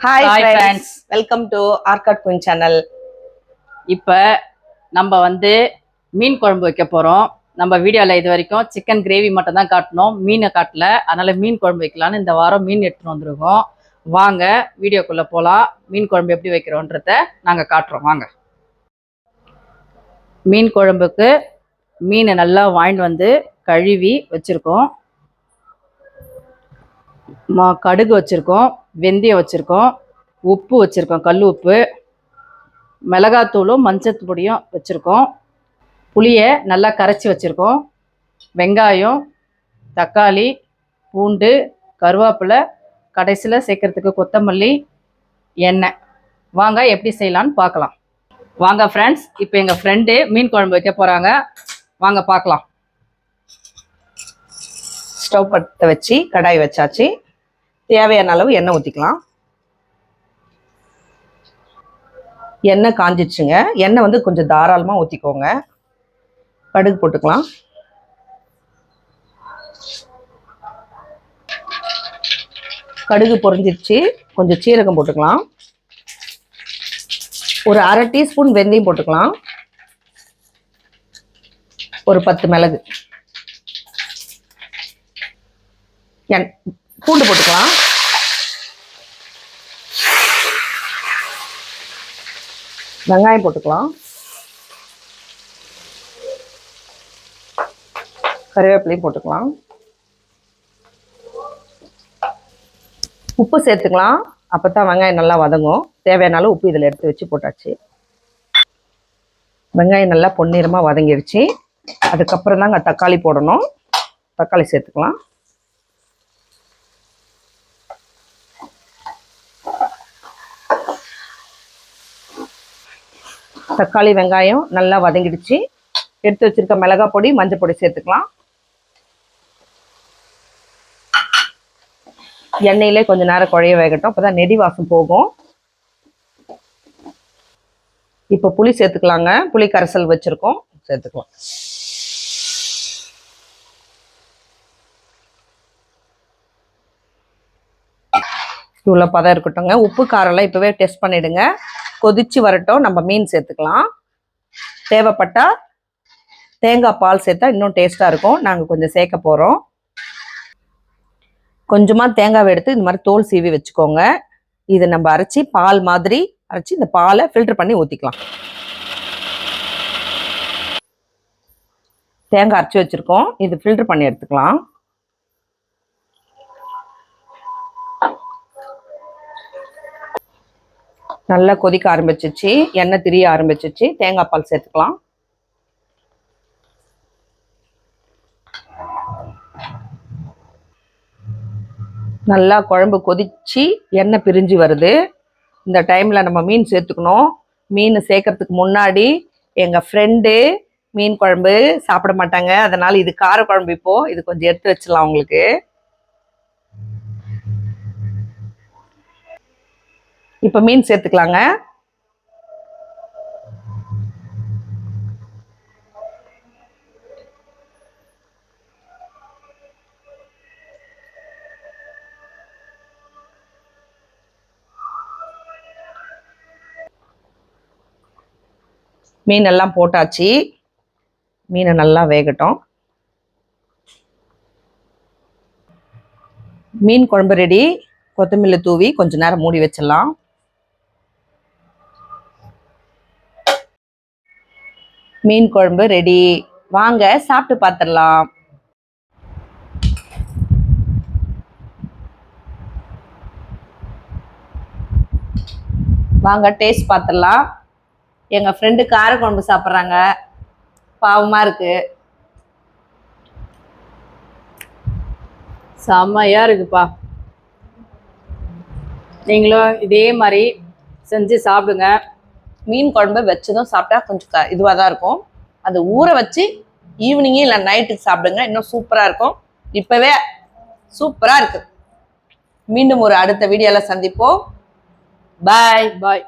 Hi friends, welcome to Arcad Queen channel. இப்போ நம்ம மீன் குழம்பு வைக்க போறோம். நம்ம வீடியோல இது வரைக்கும் சிக்கன் கிரேவி மட்டும் தான் காட்டணும், மீனை காட்டல. அதனால மீன் குழம்பு வைக்கலாம்னு இந்த வாரம் மீன் எடுத்துட்டு வந்திருக்கோம். வாங்க வீடியோக்குள்ள போலாம். மீன் குழம்பு எப்படி வைக்கிறோன்றத நாங்க காட்டுறோம். வாங்க. மீன் குழம்புக்கு மீனை நல்லா வாங்கிட்டு கழுவி வச்சிருக்கோம். கடுகு வச்சிருக்கோம், வெந்தயம் வச்சிருக்கோம், உப்பு வச்சிருக்கோம், கல் உப்பு, மிளகாத்தூளும் மஞ்சள் பொடியும் வச்சுருக்கோம். புளியை நல்லா கரைச்சி வச்சுருக்கோம். வெங்காயம், தக்காளி, பூண்டு, கருவேப்பிலை, கடைசியில் சேர்க்கறதுக்கு கொத்தமல்லி, எண்ணெய். வாங்க எப்படி செய்யலான்னு பார்க்கலாம். வாங்க ஃப்ரெண்ட்ஸ், இப்போ எங்கள் ஃப்ரெண்டு மீன் குழம்பு வைக்க போகிறாங்க. வாங்க பார்க்கலாம். ஸ்டவ் பற்ற வச்சு கடாய் வச்சாச்சு. தேவையான அளவு எண்ணெய் ஊற்றிக்கலாம். எண்ணெய் காஞ்சிடுச்சுங்க. எண்ணெய் கொஞ்சம் தாராளமாக ஊற்றிக்கோங்க. கடுகு போட்டுக்கலாம். கடுகு பொரிஞ்சிடுச்சு. கொஞ்சம் சீரகம் போட்டுக்கலாம். ஒரு அரை டீஸ்பூன் வெந்தயம் போட்டுக்கலாம். ஒரு 10 மிளகு. பூண்டு போட்டுக்கலாம். வெங்காயம் போட்டுக்கலாம். கருவேப்பிலையும் போட்டுக்கலாம். உப்பு சேர்த்துக்கலாம். அப்பதான் வெங்காயம் நல்லா வதங்கும். தேவையான அளவு உப்பு இதில் எடுத்து வச்சு போட்டாச்சு. வெங்காயம் நல்லா பொன்னிறமாக வதங்கிடுச்சு. அதுக்கப்புறம் தாங்க தக்காளி போடணும். தக்காளி சேர்த்துக்கலாம். தக்காளி வெங்காயம் நல்லா வதங்கிடுச்சு. எடுத்து வச்சிருக்க மிளகாய் பொடி, மஞ்சள் பொடி சேர்த்துக்கலாம். எண்ணெயிலே கொஞ்சம் நேரம் குழைய வேகட்டும். அப்போதான் நெடி வாசம் போகும். இப்போ புளி சேர்த்துக்கலாங்க. புளி கரைசல் வச்சிருக்கோம், சேர்த்துக்கலாம். இவ்வளோ பதம் இருக்கட்டும்ங்க. உப்பு காரெல்லாம் இப்போவே டெஸ்ட் பண்ணிடுங்க. கொதிச்சு வரட்டும். நம்ம மீன் சேர்த்துக்கலாம். தேவைப்பட்டா தேங்காய் பால் சேர்த்தா இன்னும் டேஸ்ட்டாக இருக்கும். நாங்கள் கொஞ்சம் சேர்க்க போகிறோம். கொஞ்சமாக தேங்காவை எடுத்து இந்த மாதிரி தோல் சீவி வச்சுக்கோங்க. இதை நம்ம அரைச்சி பால் மாதிரி அரைச்சி இந்த பாலை ஃபில்டர் பண்ணி ஊற்றிக்கலாம். தேங்காய் அரைச்சி வச்சுருக்கோம். இது ஃபில்டர் பண்ணி எடுத்துக்கலாம். நல்லா கொதிக்க ஆரம்பிச்சிச்சு. எண்ணெய் திரிய ஆரம்பிச்சிச்சு. தேங்காய் பால் சேர்த்துக்கலாம். நல்லா குழம்பு கொதிச்சு எண்ணெய் பிரிஞ்சு வருது. இந்த டைமில் நம்ம மீன் சேர்த்துக்கணும். மீன் சேர்க்கறதுக்கு முன்னாடி எங்கள் ஃப்ரெண்டு மீன் குழம்பு சாப்பிட மாட்டாங்க. அதனால் இது கார குழம்பு. இப்போது இது கொஞ்சம் எடுத்து வச்சிடலாம் உங்களுக்கு. இப்போ மீன் சேர்த்துக்கலாங்க. மீன் எல்லாம் போட்டாச்சு. மீனை நல்லா வேகட்டும். மீன் குழம்பு ரெடி. கொத்தமல்லி தூவி கொஞ்ச நேரம் மூடி வச்சிடலாம். மீன் குழம்பு ரெடி. வாங்க சாப்பிட்டு பார்த்துடலாம். வாங்க டேஸ்ட் பார்த்துடலாம். எங்கள் ஃப்ரெண்டு கார குழம்பு சாப்பிட்றாங்க. பாவமாக இருக்கு. செம்மையாக இருக்குப்பா. நீங்களும் இதே மாதிரி செஞ்சு சாப்பிடுங்க. மீன் குழம்பு வச்சதும் சாப்பிட்டா கொஞ்சம் இதுவாக தான் இருக்கும். அது ஊற வச்சு ஈவினிங்கே இல்லை நைட்டுக்கு சாப்பிடுங்க. இன்னும் சூப்பராக இருக்கும். இப்போவே சூப்பராக இருக்குது. மீண்டும் ஒரு அடுத்த வீடியோவில் சந்திப்போம். பாய்.